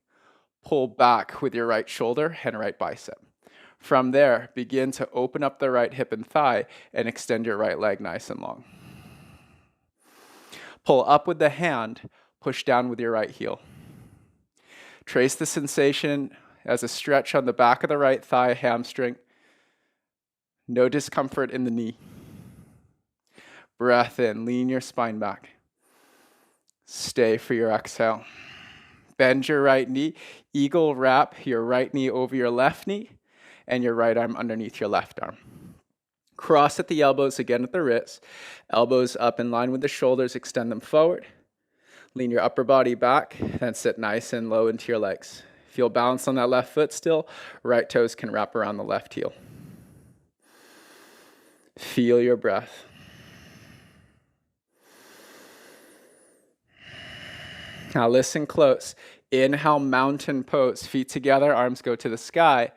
Pull back with your right shoulder and right bicep. From there, begin to open up the right hip and thigh and extend your right leg nice and long. Pull up with the hand, push down with your right heel. Trace the sensation as a stretch on the back of the right thigh, hamstring. No discomfort in the knee. Breath in, lean your spine back. Stay for your exhale. Bend your right knee, eagle wrap your right knee over your left knee and your right arm underneath your left arm. Cross at the elbows, again at the wrists. Elbows up in line with the shoulders, extend them forward. Lean your upper body back, then sit nice and low into your legs. Feel balance on that left foot still. Right toes can wrap around the left heel. Feel your breath. Now listen close. Inhale, mountain pose. Feet together, arms go to the sky.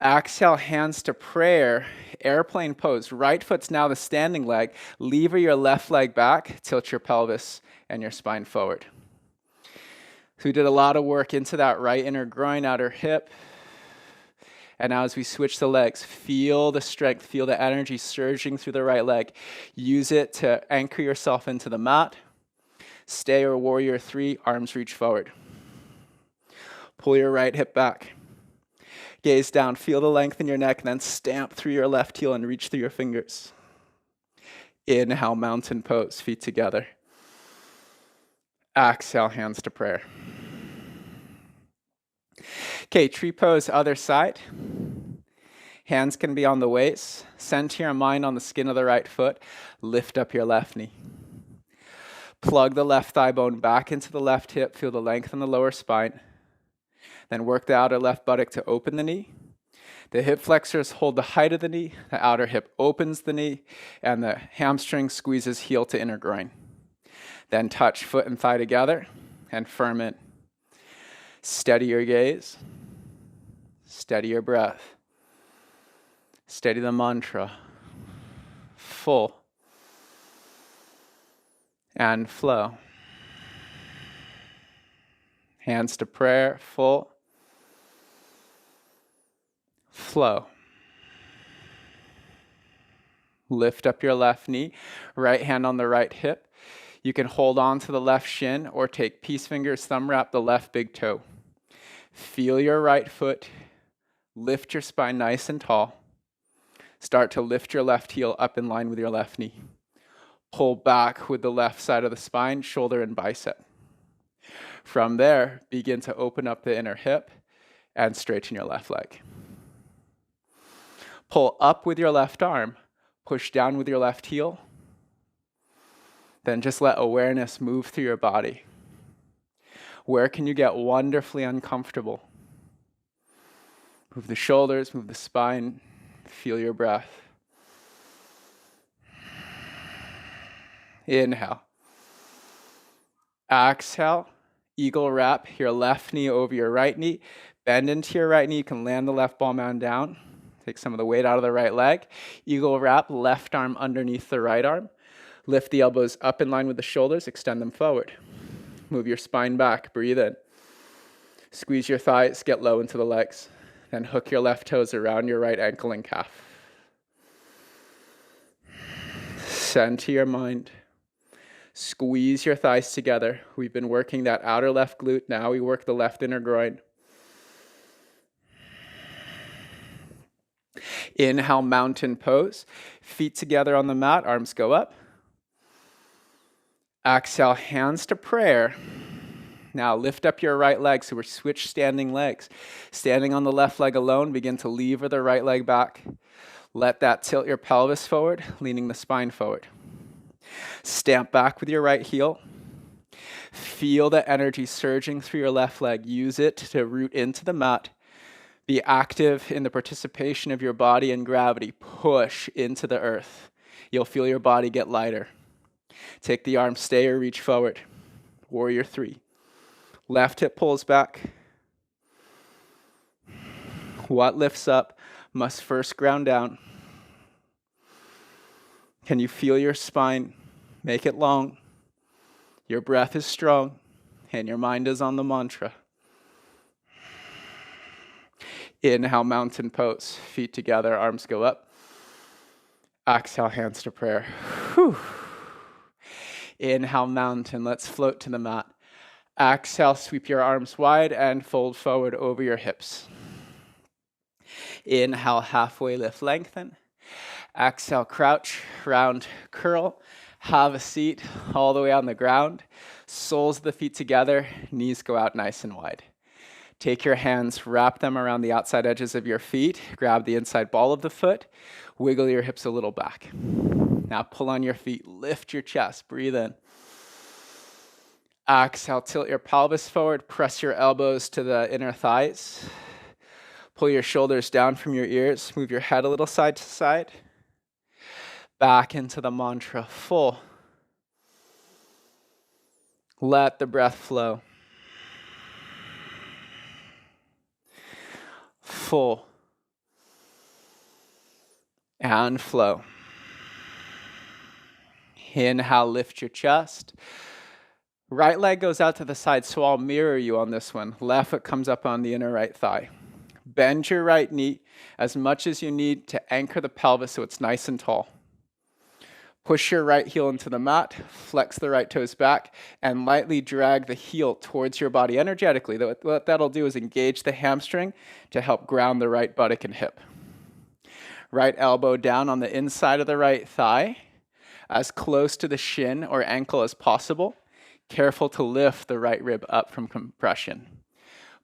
Exhale, hands to prayer, airplane pose. Right foot's now the standing leg. Lever your left leg back, tilt your pelvis and your spine forward. So we did a lot of work into that right inner groin, outer hip. And now as we switch the legs, feel the strength, feel the energy surging through the right leg. Use it to anchor yourself into the mat. Stay or warrior 3, arms reach forward. Pull your right hip back. Gaze down, feel the length in your neck, and then stamp through your left heel and reach through your fingers. Inhale, mountain pose, feet together. Exhale, hands to prayer. Okay, tree pose, other side. Hands can be on the waist. Center your mind on the skin of the right foot. Lift up your left knee. Plug the left thigh bone back into the left hip. Feel the length in the lower spine. Then work the outer left buttock to open the knee. The hip flexors hold the height of the knee. The outer hip opens the knee. And the hamstring squeezes heel to inner groin. Then touch foot and thigh together and firm it. Steady your gaze. Steady your breath. Steady the mantra. Full. And flow. Hands to prayer, full. Flow. Lift up your left knee, right hand on the right hip. You can hold on to the left shin or take peace fingers, thumb wrap the left big toe. Feel your right foot. Lift your spine nice and tall. Start to lift your left heel up in line with your left knee. Pull back with the left side of the spine, shoulder and bicep. From there, begin to open up the inner hip and straighten your left leg. Pull up with your left arm, push down with your left heel. Then just let awareness move through your body. Where can you get wonderfully uncomfortable? Move the shoulders, move the spine, feel your breath. Inhale. Exhale. Eagle wrap your left knee over your right knee. Bend into your right knee. You can land the left ball mound down. Take some of the weight out of the right leg. Eagle wrap, left arm underneath the right arm. Lift the elbows up in line with the shoulders. Extend them forward. Move your spine back. Breathe in. Squeeze your thighs. Get low into the legs. Then hook your left toes around your right ankle and calf. Center your mind. Squeeze your thighs together. We've been working that outer left glute. Now we work the left inner groin. Inhale, mountain pose. Feet together on the mat, arms go up. Exhale, hands to prayer. Now lift up your right leg, so we're switch standing legs. Standing on the left leg alone, begin to lever the right leg back. Let that tilt your pelvis forward, leaning the spine forward. Stamp back with your right heel. Feel the energy surging through your left leg. Use it to root into the mat. Be active in the participation of your body and gravity. Push into the earth. You'll feel your body get lighter. Take the arm, stay or reach forward. Warrior 3. Left hip pulls back. What lifts up must first ground down. Can you feel your spine? Make it long. Your breath is strong, and your mind is on the mantra. Inhale, mountain pose. Feet together, arms go up. Exhale, hands to prayer. Whew. Inhale, mountain. Let's float to the mat. Exhale, sweep your arms wide and fold forward over your hips. Inhale, halfway lift, lengthen. Exhale, crouch, round, curl. Have a seat all the way on the ground. Soles of the feet together, knees go out nice and wide. Take your hands, wrap them around the outside edges of your feet. Grab the inside ball of the foot. Wiggle your hips a little back. Now pull on your feet, lift your chest, breathe in. Exhale, tilt your pelvis forward, press your elbows to the inner thighs. Pull your shoulders down from your ears, move your head a little side to side. Back into the mantra, full. Let the breath flow. Full. And flow. Inhale, lift your chest. Right leg goes out to the side, so I'll mirror you on this one. Left foot comes up on the inner right thigh. Bend your right knee as much as you need to anchor the pelvis so it's nice and tall. Push your right heel into the mat, flex the right toes back, and lightly drag the heel towards your body energetically. What that'll do is engage the hamstring to help ground the right buttock and hip. Right elbow down on the inside of the right thigh, as close to the shin or ankle as possible. Careful to lift the right rib up from compression.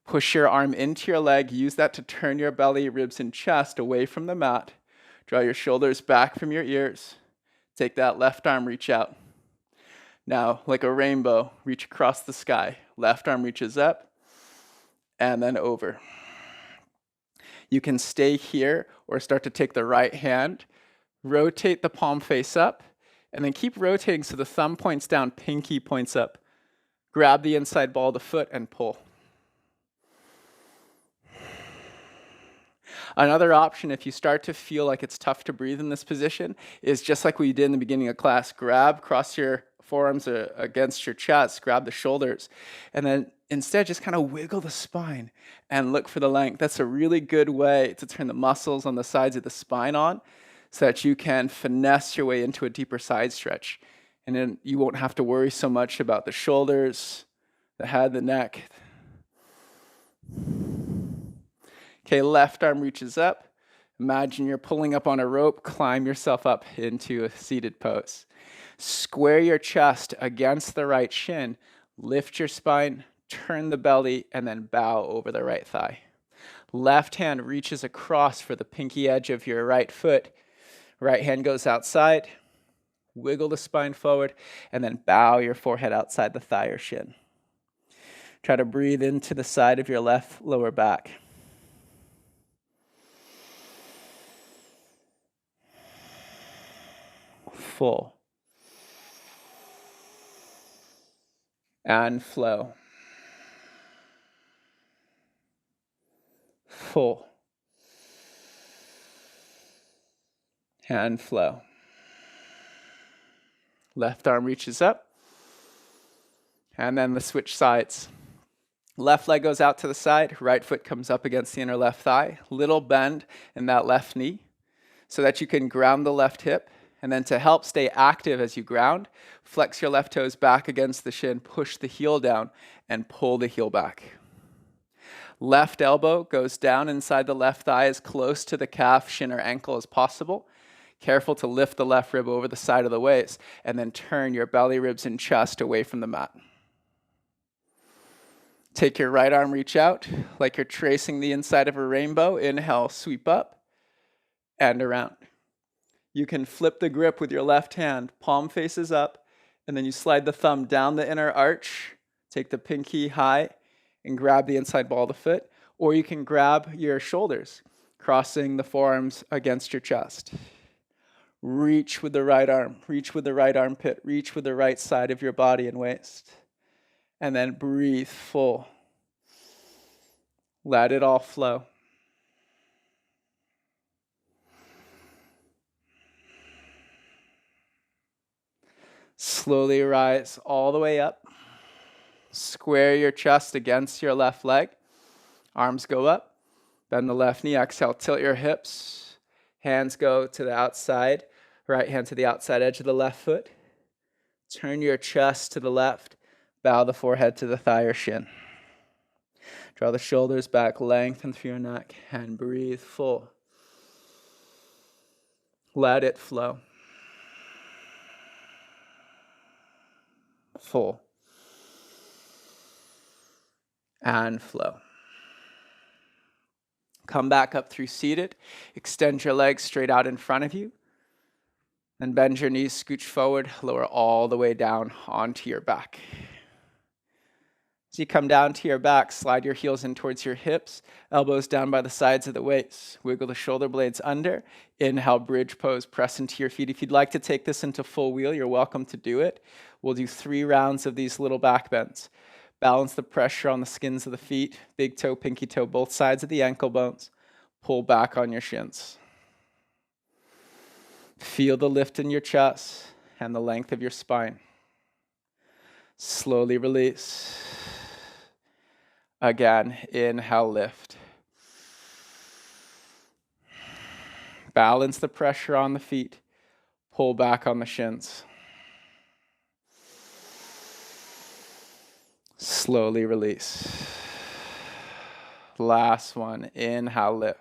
Push your arm into your leg. Use that to turn your belly, ribs, and chest away from the mat. Draw your shoulders back from your ears. Take that left arm, reach out. Now, like a rainbow, reach across the sky. Left arm reaches up and then over. You can stay here or start to take the right hand, rotate the palm face up, and then keep rotating so the thumb points down, pinky points up. Grab the inside ball of the foot and pull. Another option, if you start to feel like it's tough to breathe in this position, is just like we did in the beginning of class. Cross your forearms against your chest, grab the shoulders, and then instead just kind of wiggle the spine and look for the length. That's a really good way to turn the muscles on the sides of the spine on so that you can finesse your way into a deeper side stretch. And then you won't have to worry so much about the shoulders, the head, the neck. Okay, left arm reaches up. Imagine you're pulling up on a rope. Climb yourself up into a seated pose. Square your chest against the right shin. Lift your spine, turn the belly, and then bow over the right thigh. Left hand reaches across for the pinky edge of your right foot. Right hand goes outside. Wiggle the spine forward, and then bow your forehead outside the thigh or shin. Try to breathe into the side of your left lower back. Full. And flow. Full. And flow. Left arm reaches up. And then let's switch sides. Left leg goes out to the side. Right foot comes up against the inner left thigh. Little bend in that left knee so that you can ground the left hip. And then to help stay active as you ground, flex your left toes back against the shin, push the heel down, and pull the heel back. Left elbow goes down inside the left thigh as close to the calf, shin, or ankle as possible. Careful to lift the left rib over the side of the waist, and then turn your belly, ribs, and chest away from the mat. Take your right arm, reach out like you're tracing the inside of a rainbow. Inhale, sweep up and around. You can flip the grip with your left hand, palm faces up, and then you slide the thumb down the inner arch, take the pinky high, and grab the inside ball of the foot. Or you can grab your shoulders, crossing the forearms against your chest. Reach with the right arm, reach with the right armpit, reach with the right side of your body and waist. And then breathe full. Let it all flow. Slowly rise all the way up. Square your chest against your left leg. Arms go up. Bend the left knee. Exhale, tilt your hips. Hands go to the outside. Right hand to the outside edge of the left foot. Turn your chest to the left. Bow the forehead to the thigh or shin. Draw the shoulders back, lengthen through your neck, and breathe full. Let it flow. Full. And flow. Come back up through seated. Extend your legs straight out in front of you. Then bend your knees, scooch forward, lower all the way down onto your back. As you come down to your back, slide your heels in towards your hips, elbows down by the sides of the waist. Wiggle the shoulder blades under. Inhale, bridge pose, press into your feet. If you'd like to take this into full wheel, you're welcome to do it. We'll do 3 rounds of these little back bends. Balance the pressure on the skins of the feet, big toe, pinky toe, both sides of the ankle bones. Pull back on your shins. Feel the lift in your chest and the length of your spine. Slowly release. Again, inhale, lift. Balance the pressure on the feet. Pull back on the shins. Slowly release. Last one, inhale, lift.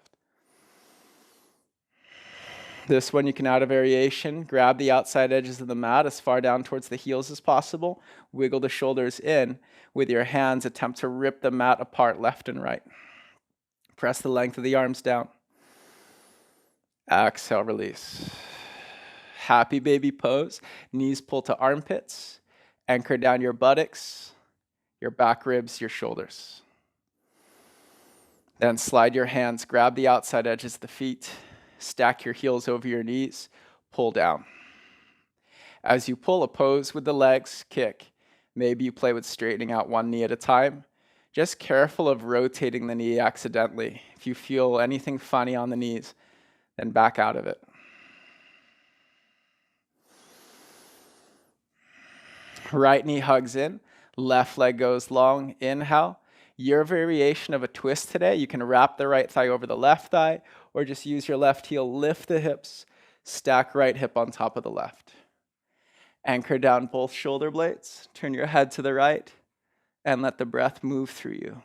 This one you can add a variation. Grab the outside edges of the mat as far down towards the heels as possible. Wiggle the shoulders in. With your hands, attempt to rip the mat apart left and right. Press the length of the arms down. Exhale, release. Happy baby pose. Knees pull to armpits. Anchor down your buttocks, your back ribs, your shoulders. Then slide your hands, grab the outside edges of the feet. Stack your heels over your knees, pull down. As you pull, a pose with the legs, kick. Maybe you play with straightening out one knee at a time. Just careful of rotating the knee accidentally. If you feel anything funny on the knees, then back out of it. Right knee hugs in, left leg goes long, inhale. Your variation of a twist today, you can wrap the right thigh over the left thigh, or just use your left heel, lift the hips, stack right hip on top of the left. Anchor down both shoulder blades, turn your head to the right, and let the breath move through you.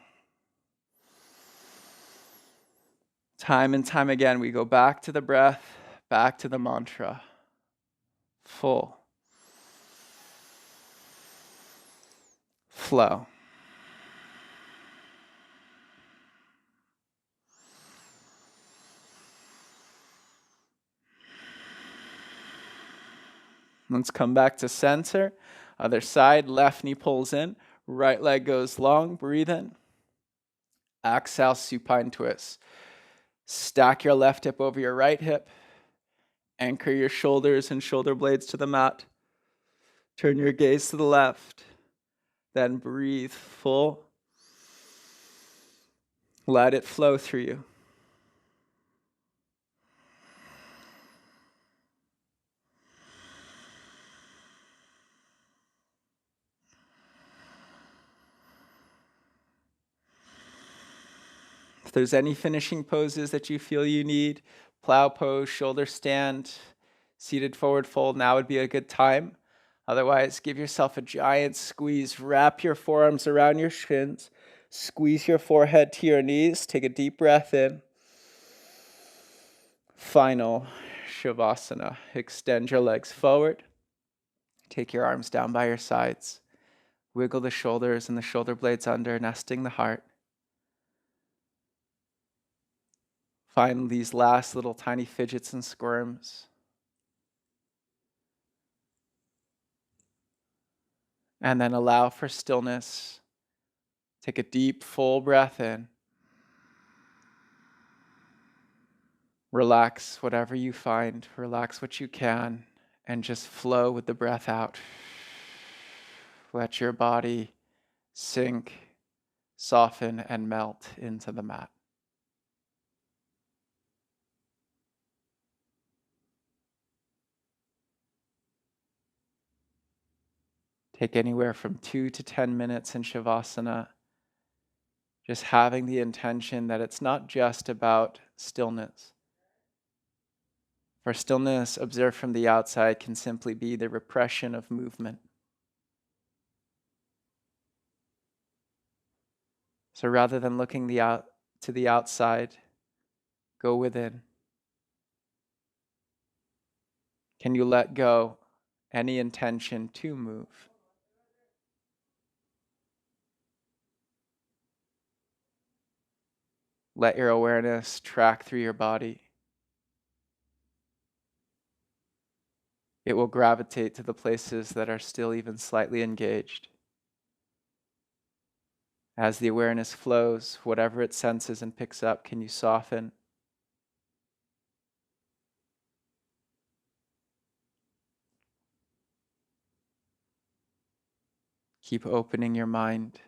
Time and time again, we go back to the breath, back to the mantra. Full. Flow. Let's come back to center. Other side, left knee pulls in, right leg goes long, breathe in. Exhale, supine twist. Stack your left hip over your right hip. Anchor your shoulders and shoulder blades to the mat. Turn your gaze to the left. Then breathe full. Let it flow through you. If there's any finishing poses that you feel you need, plow pose, shoulder stand, seated forward fold, now would be a good time. Otherwise, give yourself a giant squeeze. Wrap your forearms around your shins. Squeeze your forehead to your knees. Take a deep breath in. Final Shavasana. Extend your legs forward. Take your arms down by your sides. Wiggle the shoulders and the shoulder blades under, nesting the heart. Find these last little tiny fidgets and squirms. And then allow for stillness. Take a deep, full breath in. Relax whatever you find, relax what you can, and just flow with the breath out. Let your body sink, soften, and melt into the mat. Take anywhere from 2 to 10 minutes in Shavasana, just having the intention that it's not just about stillness. For stillness, observed from the outside, can simply be the repression of movement. So rather than looking to the outside, go within. Can you let go any intention to move? Let your awareness track through your body. It will gravitate to the places that are still even slightly engaged. As the awareness flows, whatever it senses and picks up, can you soften? Keep opening your mind.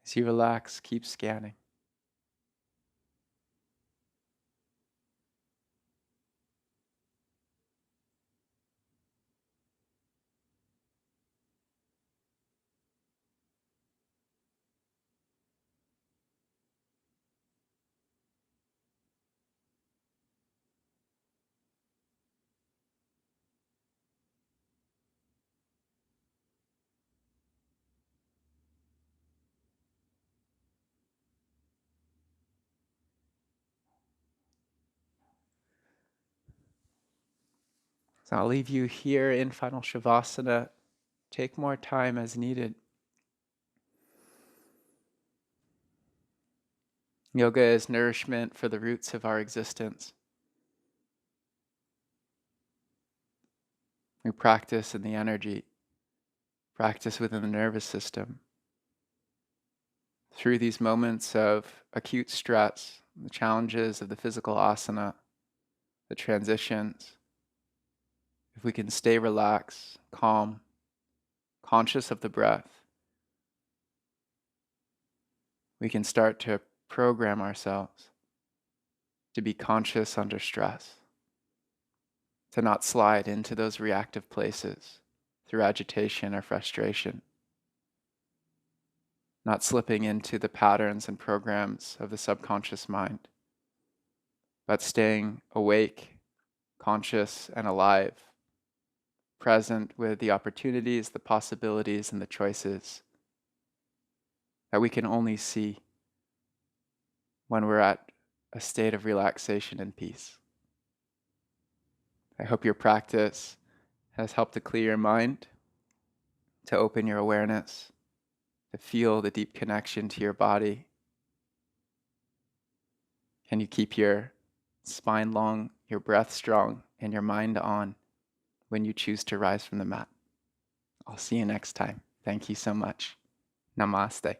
As you relax, keep scanning. So I'll leave you here in Final Shavasana. Take more time as needed. Yoga is nourishment for the roots of our existence. We practice in the energy, practice within the nervous system. Through these moments of acute stress, the challenges of the physical asana, the transitions, if we can stay relaxed, calm, conscious of the breath, we can start to program ourselves to be conscious under stress, to not slide into those reactive places through agitation or frustration, not slipping into the patterns and programs of the subconscious mind, but staying awake, conscious, and alive, present with the opportunities, the possibilities, and the choices that we can only see when we're at a state of relaxation and peace. I hope your practice has helped to clear your mind, to open your awareness, to feel the deep connection to your body. Can you keep your spine long, your breath strong, and your mind on when you choose to rise from the mat? I'll see you next time. Thank you so much. Namaste.